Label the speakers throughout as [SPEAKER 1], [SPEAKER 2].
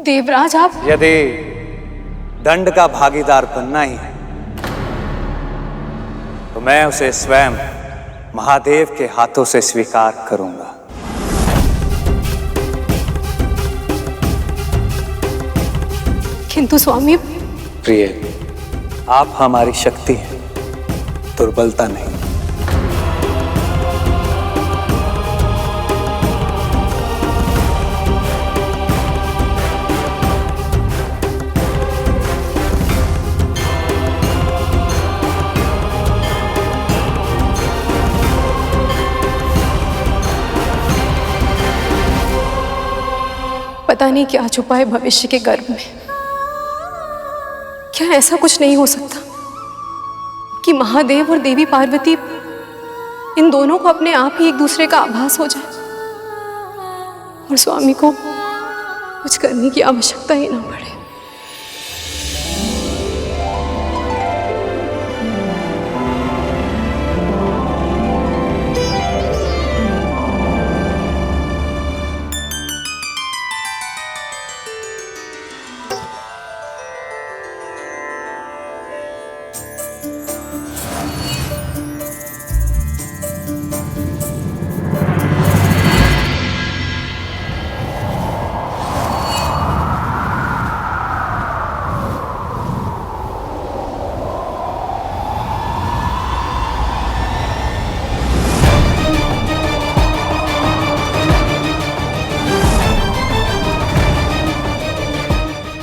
[SPEAKER 1] देवराज आप?
[SPEAKER 2] यदि दंड का भागीदार बनना ही है तो मैं उसे स्वयं महादेव के हाथों से स्वीकार करूंगा।
[SPEAKER 1] किंतु स्वामी।
[SPEAKER 2] प्रिय, आप हमारी शक्ति हैं, दुर्बलता नहीं।
[SPEAKER 1] पता नहीं क्या छुपा है भविष्य के गर्भ में। क्या ऐसा कुछ नहीं हो सकता कि महादेव और देवी पार्वती इन दोनों को अपने आप ही एक दूसरे का आभास हो जाए और स्वामी को कुछ करने की आवश्यकता ही ना पड़े।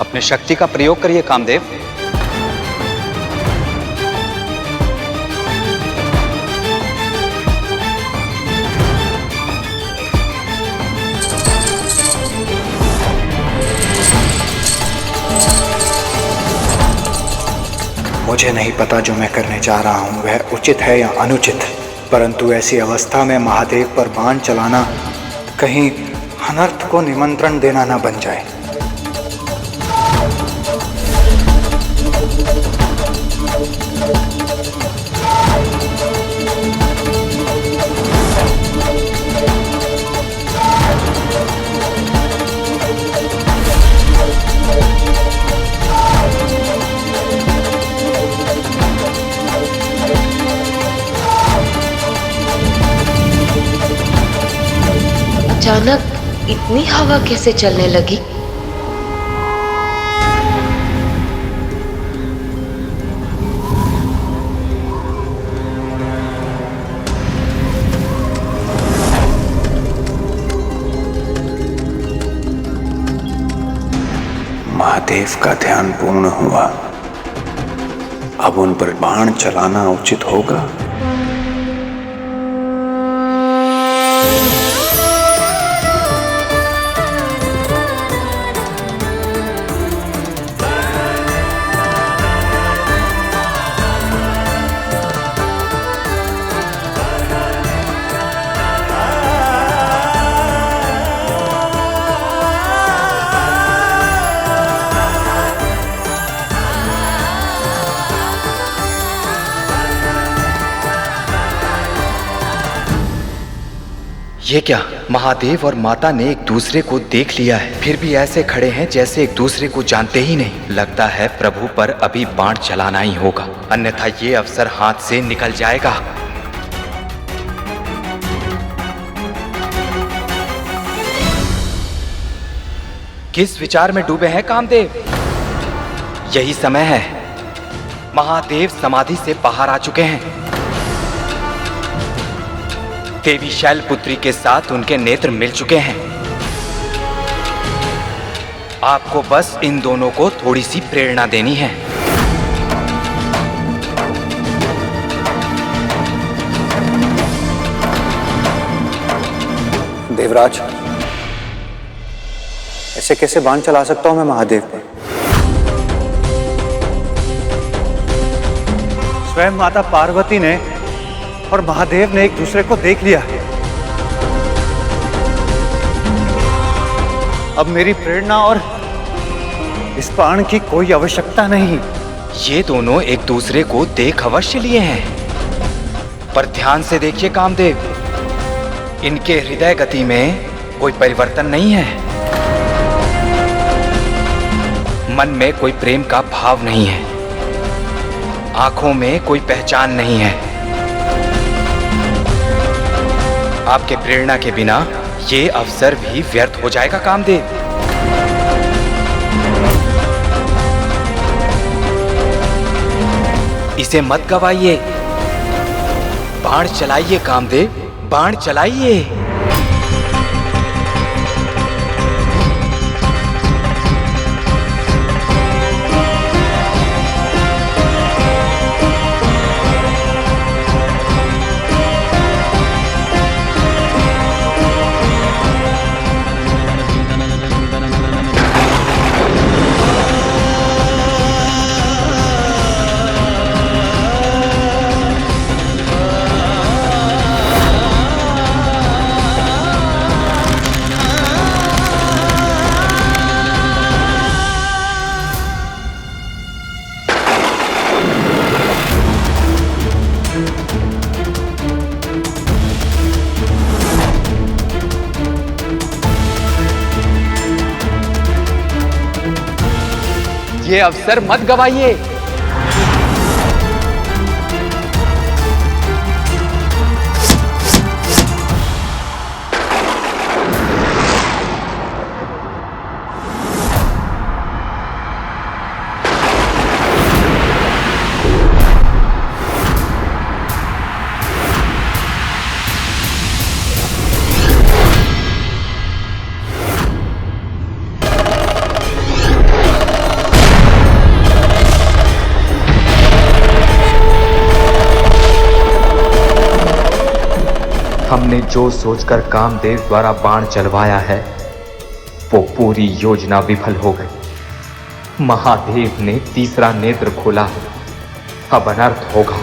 [SPEAKER 3] अपने शक्ति का प्रयोग करिए कामदेव।
[SPEAKER 4] मुझे नहीं पता जो मैं करने जा रहा हूं वह उचित है या अनुचित, परंतु ऐसी अवस्था में महादेव पर बाण चलाना कहीं अनर्थ को निमंत्रण देना न बन जाए।
[SPEAKER 5] अचानक इतनी हवा कैसे चलने लगी?
[SPEAKER 4] महादेव का ध्यान पूर्ण हुआ। अब उन पर बाण चलाना उचित होगा।
[SPEAKER 3] ये क्या, महादेव और माता ने एक दूसरे को देख लिया है, फिर भी ऐसे खड़े हैं जैसे एक दूसरे को जानते ही नहीं। लगता है प्रभु पर अभी बाण चलाना ही होगा, अन्यथा ये अवसर हाथ से निकल जाएगा। किस विचार में डूबे हैं कामदेव? यही समय है। महादेव समाधि से बाहर आ चुके हैं। देवी शैलपुत्री के साथ उनके नेत्र मिल चुके हैं। आपको बस इन दोनों को थोड़ी सी प्रेरणा देनी है।
[SPEAKER 2] देवराज, ऐसे कैसे बाण चला सकता हूं मैं महादेव पर? स्वयं माता पार्वती ने और महादेव ने एक दूसरे को देख लिया है। अब मेरी प्रेरणा और इस बाण की कोई आवश्यकता नहीं।
[SPEAKER 3] ये दोनों एक दूसरे को देख अवश्य लिए हैं, पर ध्यान से देखिए कामदेव, इनके हृदय गति में कोई परिवर्तन नहीं है। मन में कोई प्रेम का भाव नहीं है, आंखों में कोई पहचान नहीं है। आपके प्रेरणा के बिना ये अवसर भी व्यर्थ हो जाएगा कामदेव। इसे मत गवाइए, बाण चलाइए कामदेव, बाण चलाइए। ये अवसर मत गवाइए। हमने जो सोचकर कामदेव द्वारा बाण चलवाया है वो पूरी योजना विफल हो गई। महादेव ने तीसरा नेत्र खोला, अब अनर्थ होगा।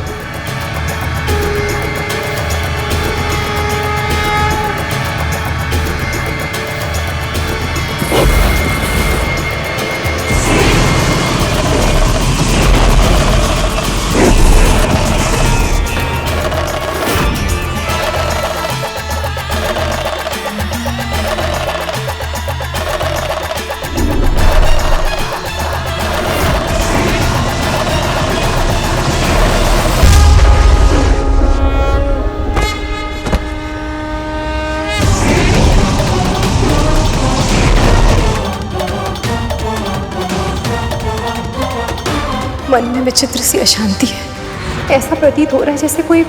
[SPEAKER 1] मन में विचित्र सी अशांति है। ऐसा प्रतीत हो रहा है जैसे कोई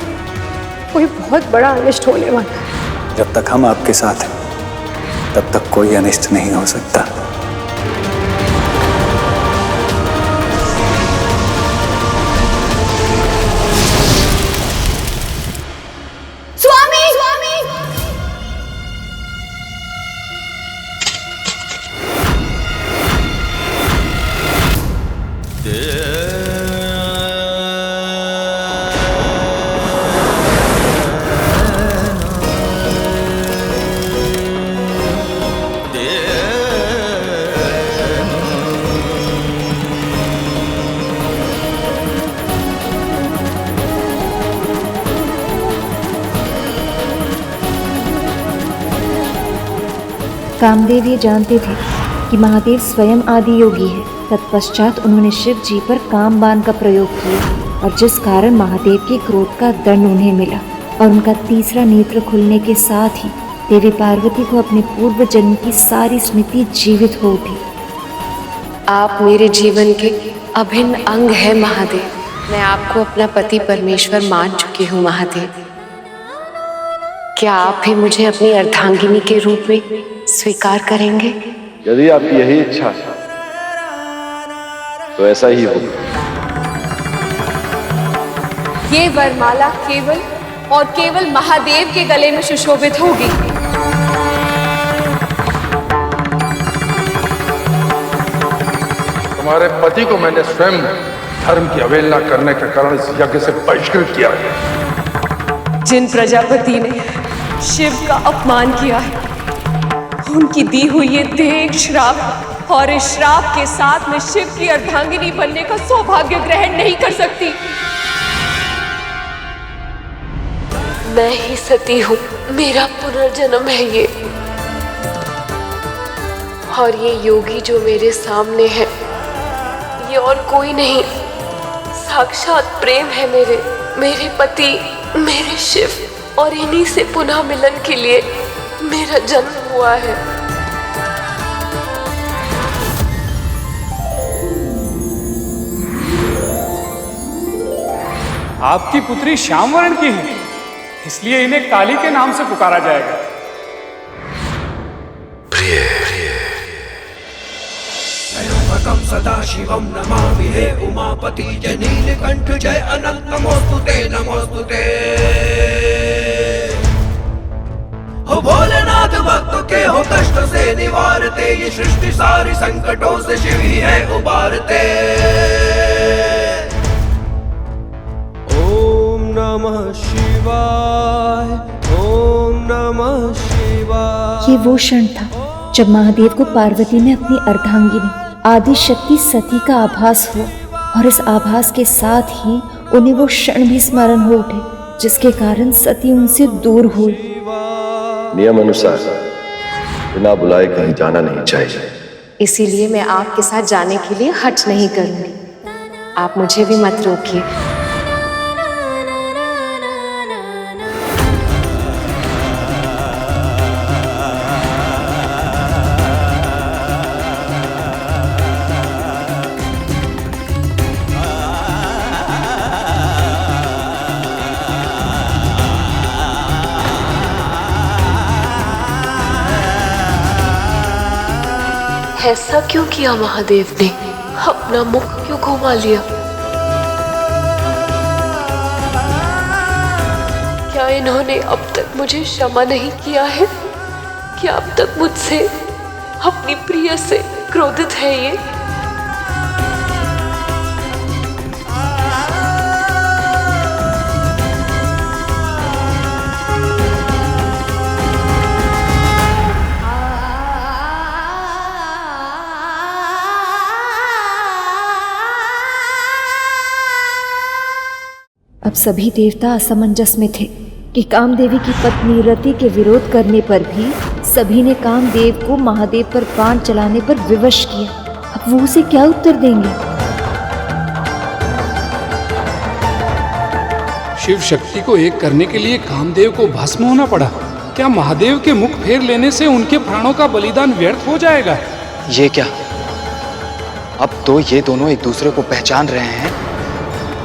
[SPEAKER 1] बहुत बड़ा अनिष्ट होने वाला है।
[SPEAKER 4] जब तक हम आपके साथ हैं तब तक कोई अनिष्ट नहीं हो सकता।
[SPEAKER 6] कामदेव ये जानते थे कि महादेव स्वयं आदि योगी है। तत्पश्चात उन्होंने शिव जी पर कामबाण का प्रयोग किया और जिस कारण महादेव के क्रोध का दंड उन्हें मिला और उनका तीसरा नेत्र खुलने के साथ ही देवी पार्वती को अपने पूर्व जन्म की सारी स्मृति जीवित हो उठी।
[SPEAKER 5] आप मेरे जीवन के अभिन्न अंग है महादेव। मैं आपको अपना पति परमेश्वर मान चुकी हूँ महादेव। क्या आप ही मुझे अपनी अर्धांगिनी के रूप में स्वीकार करेंगे?
[SPEAKER 7] यदि आपकी यही इच्छा है तो ऐसा ही होगा।
[SPEAKER 1] ये वरमाला केवल और केवल महादेव के गले में सुशोभित होगी।
[SPEAKER 7] तुम्हारे पति को मैंने स्वयं धर्म की अवहेलना करने के कारण इस यज्ञ से बहिष्कृत किया है।
[SPEAKER 1] जिन प्रजापति ने शिव का अपमान किया है उनकी दी हुई ये देह एक श्राप, और इस श्राप के साथ मैं शिव की अर्धांगिनी बनने का सौभाग्य ग्रहण नहीं कर सकती।
[SPEAKER 5] मैं ही सती हूँ, मेरा पुनर्जन्म है ये। और ये योगी जो मेरे सामने है और कोई नहीं, साक्षात प्रेम है मेरे पति, मेरे शिव, और इन्हीं से पुनः मिलन के लिए मेरा जन्म हुआ है।
[SPEAKER 8] आपकी पुत्री श्याम वर्ण की है, इसलिए इन्हें काली के नाम से पुकारा जाएगा।
[SPEAKER 9] सदा शिवम नमामि हे उमापति जय नीलकंठ जय अनंत नमोस्तुते हो भोलेनाथ भक्त के हो कष्ट से निवारते, ये सृष्टि सारी संकटों से शिव ही है उबारते। ओम नमः शिवाय, ओम नमः शिवाय।
[SPEAKER 6] ये वो क्षण था जब महादेव को पार्वती ने अपनी अर्धांगिनी आदि शक्ति सती का आभास हुआ, और इस आभास के साथ ही उन्हें वो क्षण भी स्मरण हो उठे जिसके कारण सती उनसे दूर हुई।
[SPEAKER 10] नियम अनुसार बिना बुलाए कहीं जाना नहीं चाहिए,
[SPEAKER 5] इसीलिए मैं आपके साथ जाने के लिए हठ नहीं करूंगी। आप मुझे भी मत रोकिए। ऐसा क्यों किया महादेव ने? अपना मुख क्यों घुमा लिया? क्या इन्होंने अब तक मुझे क्षमा नहीं किया है? क्या अब तक मुझसे, अपनी प्रिय से क्रोधित है ये?
[SPEAKER 6] अब सभी देवता असमंजस में थे कि कामदेवी की पत्नी रति के विरोध करने पर भी सभी ने कामदेव को महादेव पर बाण चलाने पर विवश किया। अब वो उसे क्या उत्तर देंगे?
[SPEAKER 8] शिव शक्ति को एक करने के लिए कामदेव को भस्म होना पड़ा। क्या महादेव के मुख फेर लेने से उनके प्राणों का बलिदान व्यर्थ हो जाएगा?
[SPEAKER 3] ये क्या? अब तो ये दोनों एक दूसरे को पहचान रहे हैं,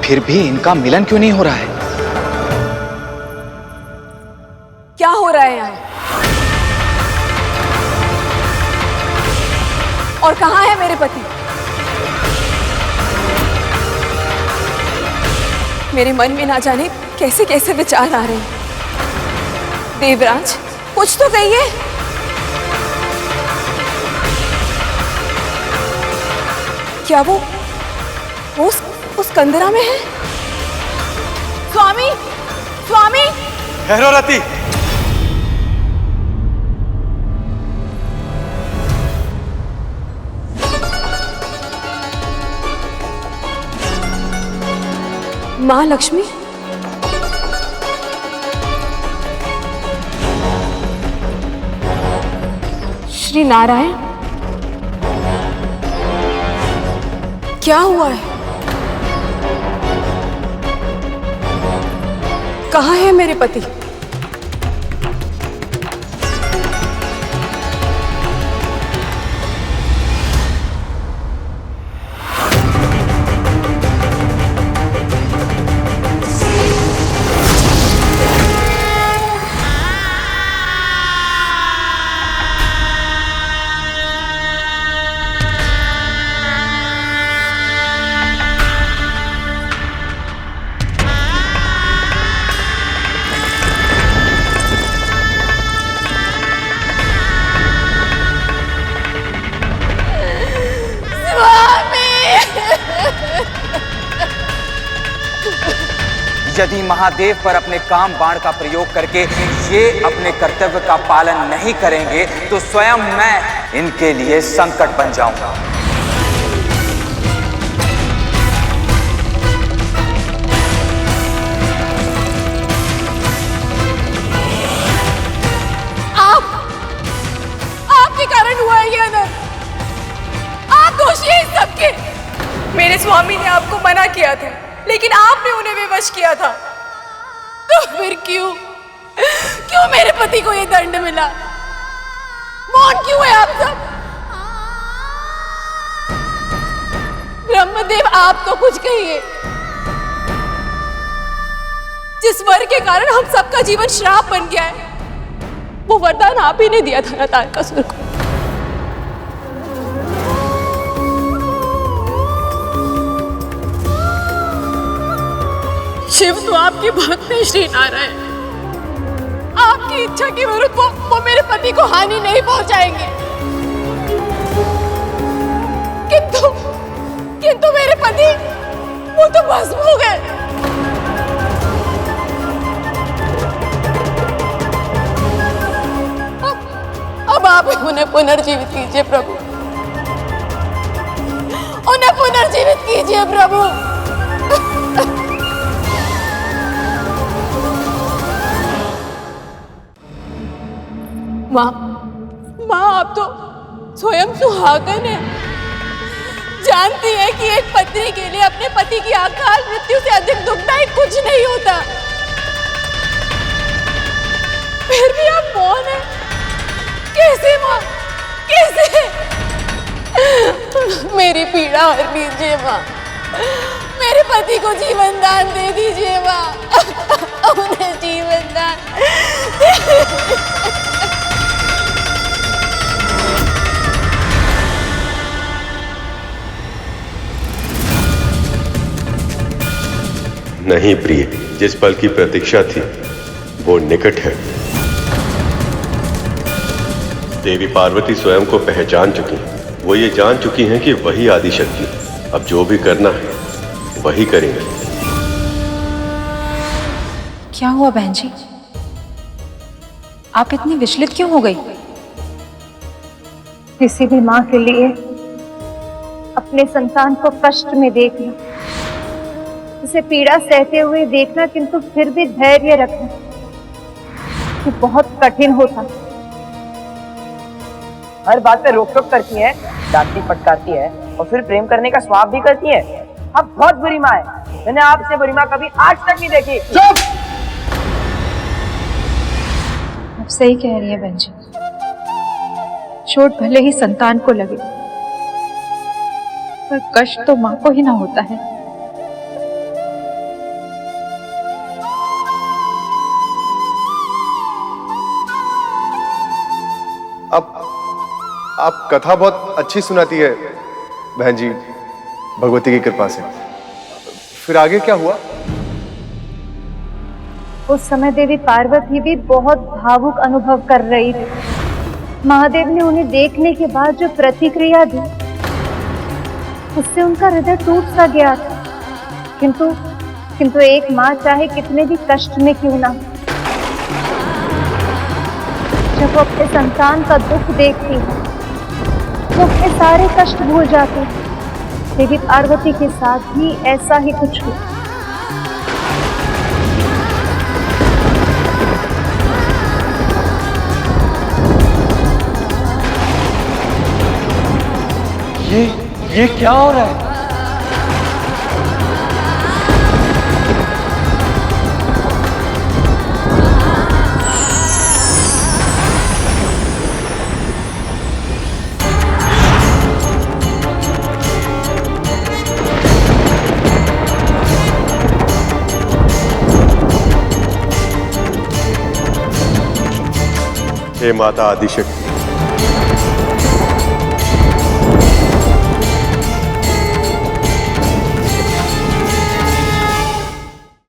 [SPEAKER 3] फिर भी इनका मिलन क्यों नहीं हो रहा है?
[SPEAKER 1] क्या हो रहा है यहाँ? और कहाँ है मेरे पति? मेरे मन में ना जाने कैसे कैसे विचार आ रहे हैं। देवराज, कुछ तो कहिए। क्या वो उस कंदरा में है? स्वामी, स्वामी!
[SPEAKER 2] ठहरो रति।
[SPEAKER 1] माँ लक्ष्मी, श्री नारायण, क्या हुआ है? कहाँ है मेरे पति?
[SPEAKER 3] यदि महादेव पर अपने काम बाण का प्रयोग करके ये अपने कर्तव्य का पालन नहीं करेंगे तो स्वयं मैं इनके लिए संकट बन जाऊंगा।
[SPEAKER 1] आपके कारण हुआ है ये अनर्थ। आप दोषी हैं इस सबके। मेरे स्वामी ने आपको मना किया था, लेकिन आपने उन्हें विवश किया था। तो फिर क्यों मेरे पति को ये दंड मिला? मौन क्यों है आप सब? ब्रह्मदेव, आप तो कुछ कहिए। जिस वर के कारण हम सबका जीवन श्राप बन गया है, वो वरदान आप ही ने दिया था ना तारकासुर को। शिव तो आपके भक्त हैं श्री नारायण। आपकी इच्छा के विरुद्ध वो मेरे पति को हानि नहीं पहुंचाएंगे। किंतु मेरे पति वो तो भस्म हो गए। अब आप उन्हें पुनर्जीवित कीजिए प्रभु, उन्हें पुनर्जीवित कीजिए प्रभु। माँ आप तो स्वयं सुहागन है, जानती है कि एक पत्नी के लिए अपने पति की अकाल मृत्यु से अधिक दुखदायक कुछ नहीं होता। फिर भी आप मौन है। कैसे माँ, कैसे? मेरी पीड़ा हर लीजिए माँ, मेरे पति को जीवन दान दे दीजिए माँ, उन्हें जीवन दान।
[SPEAKER 10] नहीं प्रिय, जिस पल की प्रतीक्षा थी वो निकट है। देवी पार्वती स्वयं को पहचान चुकी हैं। वो ये जान चुकी हैं कि वही आदिशक्ति, अब जो भी करना है वही करेंगे।
[SPEAKER 11] क्या हुआ बहन जी, आप इतनी विचलित क्यों हो गई?
[SPEAKER 6] किसी भी माँ के लिए अपने संतान को कष्ट में देखना, उसे पीड़ा सहते हुए देखना, किंतु फिर भी धैर्य रखना, ये बहुत कठिन होता।
[SPEAKER 12] हर बात पे रोक टोक करती है, डांटती फटकारती है और फिर प्रेम करने का स्वाब भी करती है। आप बहुत बुरी माँ है, मैंने आपसे बुरी माँ कभी आज तक नहीं देखी। चुप!
[SPEAKER 11] आप सही कह रही है बहन जी, चोट भले ही संतान को लगे पर कष्ट तो माँ को ही ना होता है।
[SPEAKER 13] आप कथा बहुत अच्छी सुनाती है बहन जी, भगवती की कृपा से। फिर आगे क्या हुआ?
[SPEAKER 6] उस समय देवी पार्वती भी बहुत भावुक अनुभव कर रही थी। महादेव ने उन्हें देखने के बाद जो प्रतिक्रिया दी, उससे उनका हृदय टूट सा गया था। किंतु एक माँ चाहे कितने भी कष्ट में क्यों ना, जब वो अपने संतान का दुख देखती है वो अपने सारे कष्ट भूल जाते हैं। देवी पार्वती के साथ भी ऐसा ही कुछ हुआ।
[SPEAKER 2] ये क्या हो रहा है?
[SPEAKER 10] हे माता आदिशक्ति,